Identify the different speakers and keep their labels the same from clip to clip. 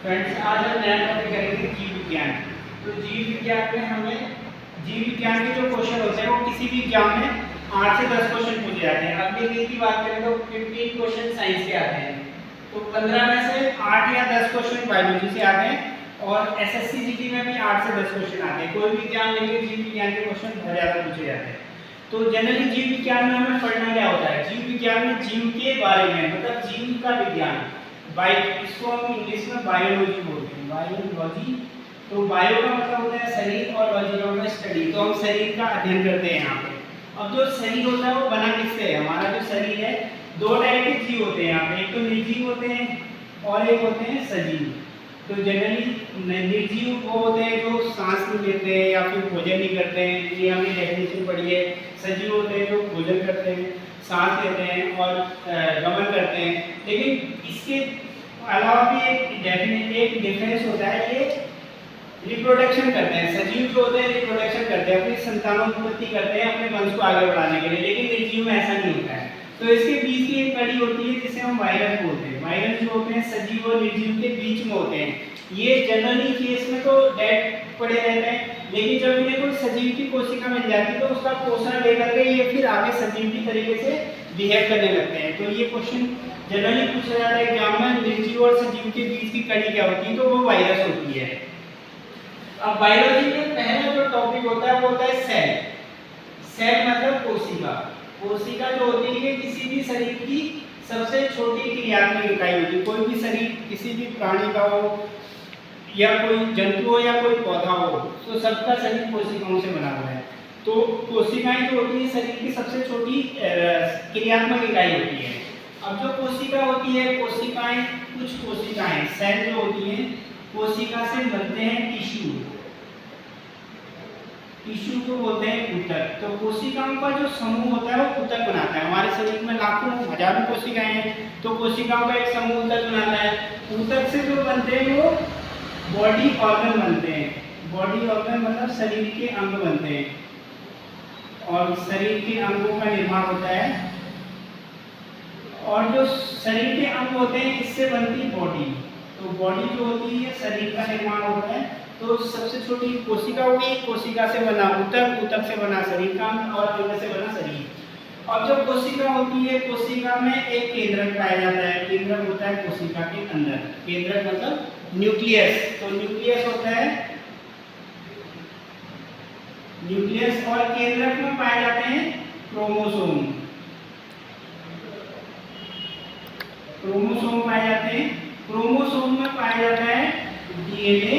Speaker 1: Friends, आज हम नया टॉपिक करेंगे जीव विज्ञान। तो जीव विज्ञान में हमें जीव विज्ञान के जो क्वेश्चन होते हैं वो किसी भी एग्जाम में 8 से 10 क्वेश्चन पूछे जाते हैं। अगले वीक की बात करें तो 15 क्वेश्चन साइंस के आते हैं, तो 15 में से 8 या 10 क्वेश्चन बायोलॉजी से आते हैं और एसएससी जीटी में भी 8 से 10 क्वेश्चन आते हैं। कोई भी एग्जाम लेंगे जीव विज्ञान के क्वेश्चन बहुत ज़्यादा पूछे जाते हैं। तो जनरली जीव विज्ञान में हमें पढ़ना क्या होता है? जीव विज्ञान में जीव के बारे में, मतलब जीव का विज्ञान, इसको हम इंग्लिश में बायोलॉजी बोलते हैं, बायोलॉजी। तो बायो का मतलब होता है शरीर और लॉजी का मतलब स्टडी। तो हम शरीर का अध्ययन करते हैं यहाँ पे। अब जो शरीर होता है वो बना किससे है? हमारा जो शरीर है, दो टाइप के जीव होते हैं यहाँ पे, एक तो निर्जीव होते हैं और एक होते हैं सजीव। तो जनरली निर्जीव वो होते हैं जो सांस नहीं लेते हैं या फिर भोजन नहीं करते हैं, ये हमने डेफिनेशन पढ़ी है। सजीव होते हैं जो भोजन करते हैं, सांस लेते हैं और गमन करते हैं। लेकिन इसके अलावा भी एक डिफरेंस होता है, ये रिप्रोडक्शन करते हैं। सजीव जो होते हैं रिप्रोडक्शन करते हैं, अपनी संतानोत्पत्ति करते हैं अपने वंश को आगे बढ़ाने के लिए। लेकिन निर्जीव में ऐसा नहीं होता है। तो इसके बीच की एक कड़ी होती है जिसे हम वायरस बोलते हैं। वायरस जो होते हैं सजीव और निर्जीव के बीच में होते हैं। ये जनरली केस में तो डेड पड़े रहते हैं, लेकिन जब इन्हें कोई सजीव की कोशिका मिल जाती है तो उसका पोषण लेकर के ये फिर आगे सजीव की तरीके से बिहेव करने लगते हैं। तो ये क्वेश्चन जनरली पूछा जाता है एग्जाम में, निर्जीव और सजीव के बीच की कड़ी क्या होती है? तो वो वायरस होती है। अब बायोलॉजी में पहला जो टॉपिक होता है वो होता है सेल। सेल मतलब कोशिका। कोशिका जो होती है किसी भी शरीर की सबसे छोटी क्रियात्मक इकाई होती है। कोई भी शरीर किसी भी प्राणी का हो या कोई जंतु हो या कोई पौधा हो, तो सबका शरीर कोशिकाओं से बना हुआ है। तो कोशिकाएं जो होती है शरीर की सबसे छोटी क्रियात्मक इकाई होती है। अब जो कोशिका होती है, कोशिकाएं, कुछ कोशिकाएं सेल जो होती हैं कोशिका से बनते हैं टिश्यू। टिश्यू को बोलते हैं ऊतक। तो कोशिकाओं का जो समूह होता है वो ऊतक बनाता है। हमारे शरीर में लाखों हजारों कोशिकाएं हैं, तो कोशिकाओं का एक समूह ऊतक बनाता है। ऊतक से जो बनते हैं वो बॉडी ऑर्गन बनते हैं। बॉडी ऑर्गन मतलब शरीर के अंग बनते हैं, और शरीर के अंगों का निर्माण होता है। और जो शरीर के अंग होते हैं इससे बनती बॉडी। तो बॉडी जो होती है शरीर का निर्माण होता है। तो सबसे छोटी कोशिका होगी, कोशिका से बना ऊतक, ऊतक से बना शरीर का अंग और अंग से बना शरीर। और जो कोशिका होती है, कोशिका में एक केंद्रक पाया जाता है। केंद्रक होता है कोशिका के अंदर। केंद्रक मतलब न्यूक्लियस। तो न्यूक्लियस होता है न्यूक्लियस, और केंद्रक में पाए जाते हैं क्रोमोसोम। क्रोमोसोम पाए जाते हैं। क्रोमोसोम में पाया जाता है डीएनए,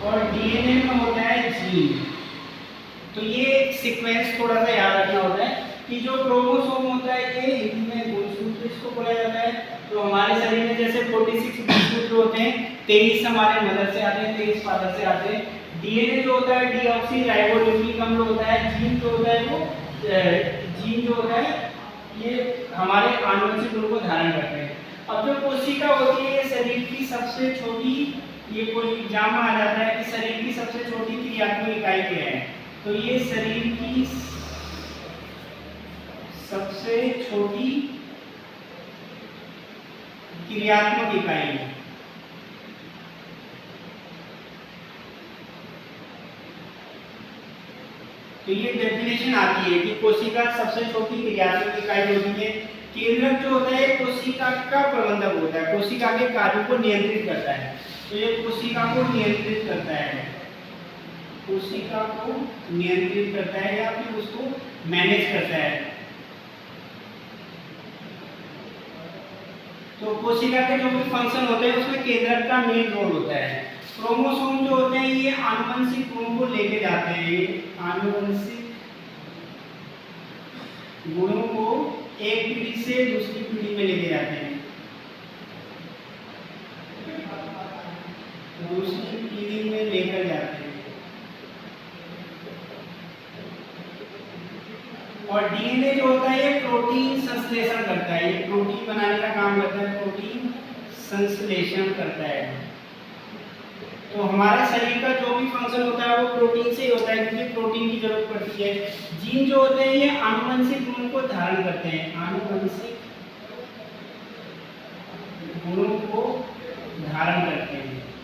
Speaker 1: और डीएनए में होता है जीन। तो ये सीक्वेंस थोड़ा सा याद रखना होता है कि जो क्रोमोसोम होता है ये हिंदी में गुणसूत्र इसको बोला जाता है। तो हमारे शरीर में जैसे 46 गुणसूत्र होते हैं, 23 हमारे मदर से आते हैं, 23 फादर से आते हैं। डीएनए जो होता है डीऑक्सी राइबोन्यूक्लिक अम्ल होता है। जीन जो होता है वो जीन जो होता है ये हमारे आनुवंशिक गुण को धारण करते हैं। अब जो कोशिका होती है ये शरीर की सबसे छोटी, ये कोई एग्जाम में आ जाता है कि शरीर की सबसे छोटी क्रियात्मक इकाई क्या है? तो ये शरीर की सबसे छोटी क्रियात्मक इकाई है। तो ये डेफिनेशन आती है कि कोशिका सबसे छोटी क्रियात्मक इकाई होती है। केंद्रक जो होता है कोशिका का प्रबंधक होता है, कोशिका के कार्यों को नियंत्रित करता है। तो ये कोशिका को नियंत्रित करता है, कोशिका को नियंत्रित करता है या फिर उसको मैनेज करता है। तो कोशिका के जो भी फंक्शन होते हैं उसमें केंद्रक का मेन रोल होता है। क्रोमोसोम जो होते हैं ये आनुवंशिक गुणों को लेके जाते हैं। ये आनुवंशिक गुणों को एक पीढ़ी से दूसरी पीढ़ी में लेके जाते हैं, दूसरी पीढ़ी में लेकर जाते हैं। और डीएनए जो होता है ये प्रोटीन संश्लेषण करता है। ये प्रोटीन बनाने का काम करता है, प्रोटीन संश्लेषण करता है। तो हमारे शरीर का जो भी फंक्शन होता है वो प्रोटीन से ही होता है, क्योंकि प्रोटीन की जरूरत पड़ती है। जीन जो होते हैं ये आनुवंशिक गुणों को धारण करते हैं, आनुवंशिक गुणों को धारण करते हैं।